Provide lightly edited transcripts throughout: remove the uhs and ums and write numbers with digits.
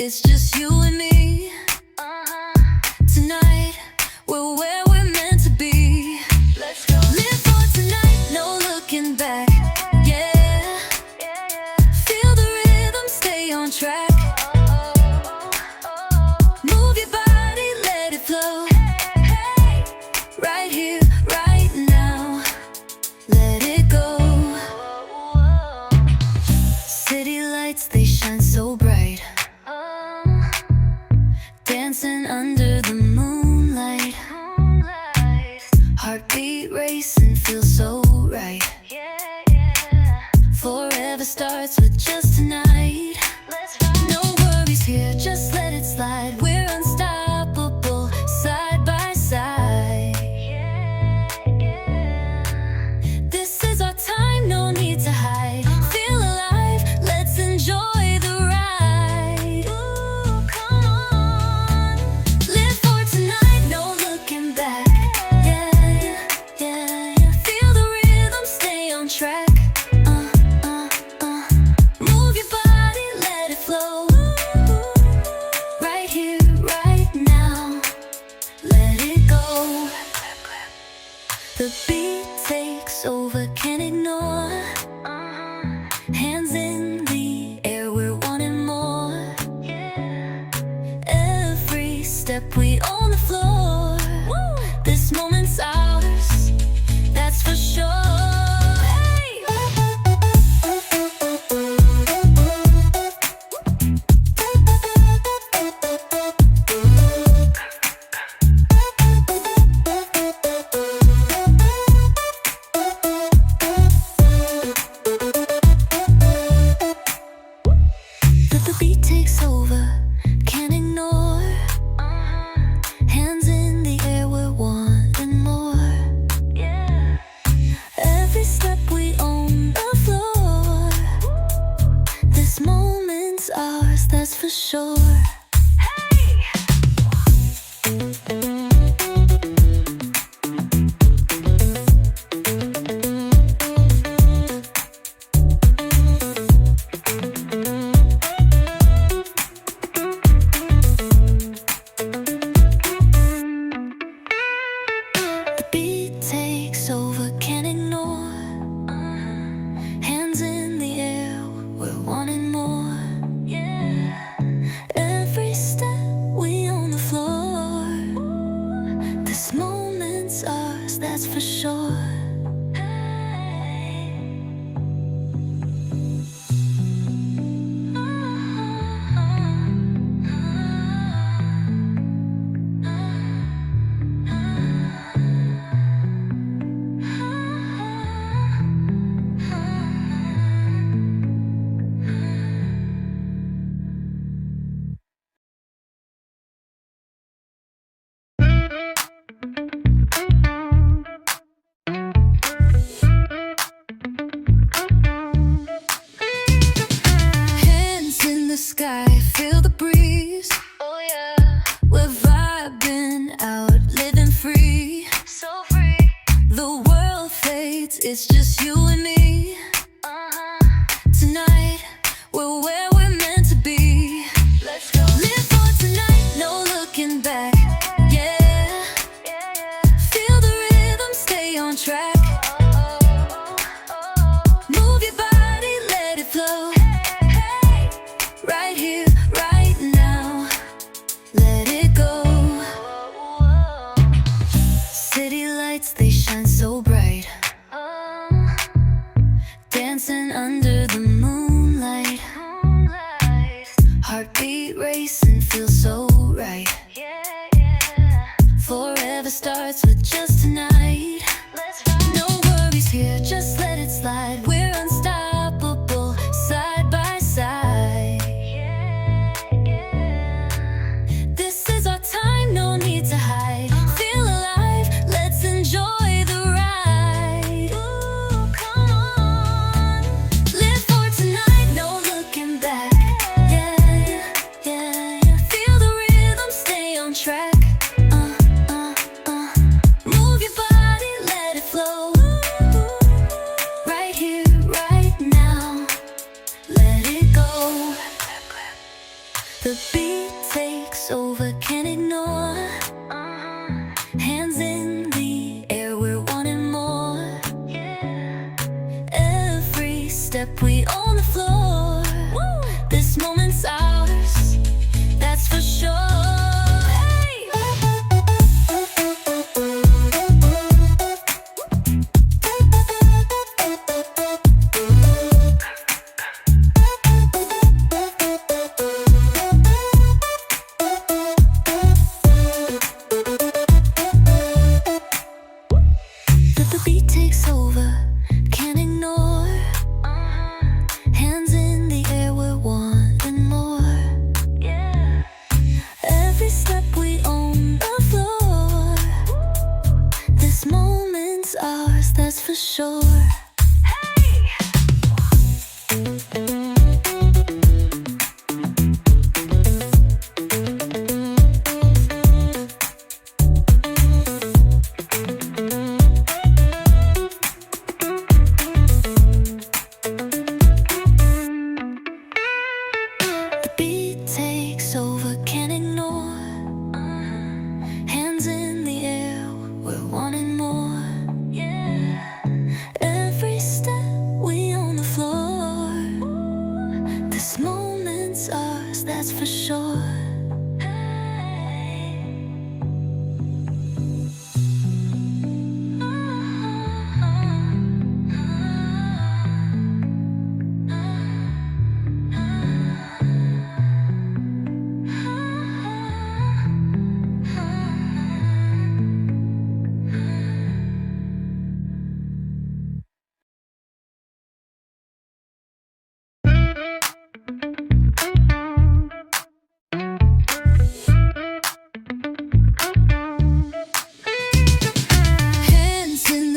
it's just you and me. Tonight, we're where we're meant to be. Let's go. Live for tonight, no looking back. Yeah, feel the rhythm, stay on track. Move your body, let it flow. Right here, right now, let it go. City lights, they shine so bright, dancing under the moonlight. Heartbeat racing, feels so right. Forever starts with just tonight. No worries here, just let it slide. We're unstoppable, side by side. This is our time, no need to hide. Feel alive, let's enjoy the ride. Ooh, come on. Live for tonight, no looking back. Yeah. Feel the rhythm, stay on track. Move your body, let it flow. Right here, right now, let it go. The beat takes over, can't ignore. Hands in the air, we're wanting more. Every step we own the floor. This moment's ours, that's for sure. The beat takes over, can't ignore. Hands in the air, we're wanting more. Every step we own the floor. This moment's ours, that's for sure. Takes over, can't ignore. Hands in the air, we're wanting more. Every step we on the floor. This moment's ours, that's for sure. Sky, feel the breeze. Oh yeah, we're vibing out, living free, so free. The world fades, it's just you and me. Tonight, we're where we're meant to be. Let's go. Live for tonight, no looking back. Yeah, feel the rhythm, stay on track. Move your body, let it flow. Right here, right now, let it go. City lights, they shine so bright, dancing under the moonlight. Heartbeat racing, feels so right. Forever starts with just tonight. No worries here, just let it slide. We're unstoppable, side by side. This is our time, no need to hide. Feel alive, let's enjoy the ride. Ooh, come on. Live The beat takes over, can't ignore. Hands in the air, we're wanting more. Every step we own the floor. This moment's ours, that's for sure. The beat takes over, can't ignore. Hands in the air, we're wanting more. Every step we own the floor. This moment's ours, that's for sure. Beat takes over, can't ignore. Hands in the air, we're wanting more. Every step we on the floor. This moment's ours, that's for sure.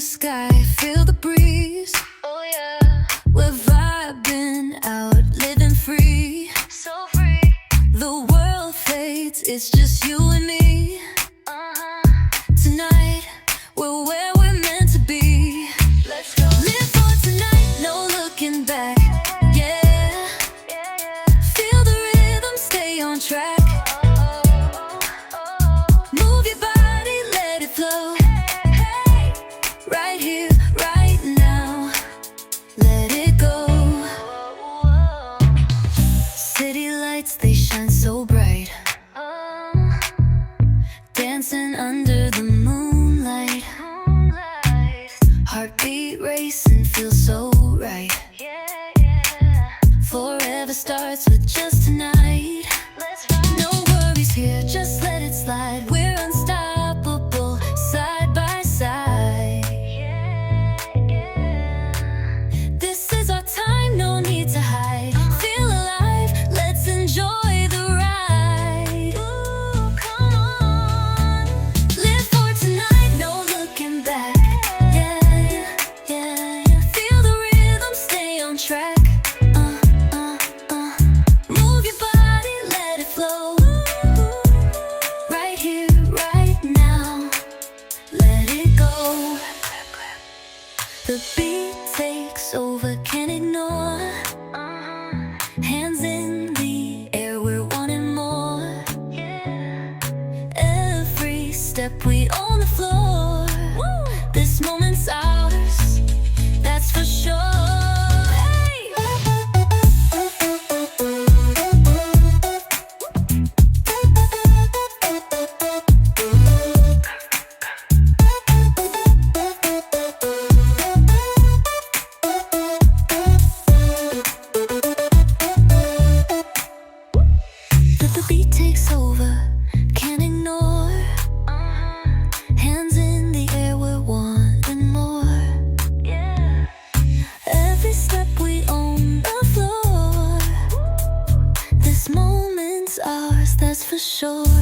Sky, feel the breeze. Oh yeah, we're vibing out, living free, so free. The world fades, it's just you and me. Tonight, we're where we're meant to be. Let's go. Live for tonight, no looking back. Yeah, feel the rhythm, stay on track. Move your body, let it flow. Right here, right now, let it go. City lights, they shine so bright. Dancing under the moonlight. Heartbeat racing, feels so right. Forever starts with just tonight. No worries here, just let it slide. We're unstoppable, side by side. This is our time, no need to hide. Feel alive, let's enjoy the ride. Ooh, come on. Live for tonight, no looking back. Yeah. Feel the rhythm, stay on track. Move your body, let it flow. Right here, right now, let it go. The beat takes over, can't ignore. Hands in the air, we're wanting more. Every step we own the floor. This moment's ours, that's for sure. The beat takes over, can't ignore. Hands in the air, we're wanting more. Every step we own the floor. This moment's ours, that's for sure.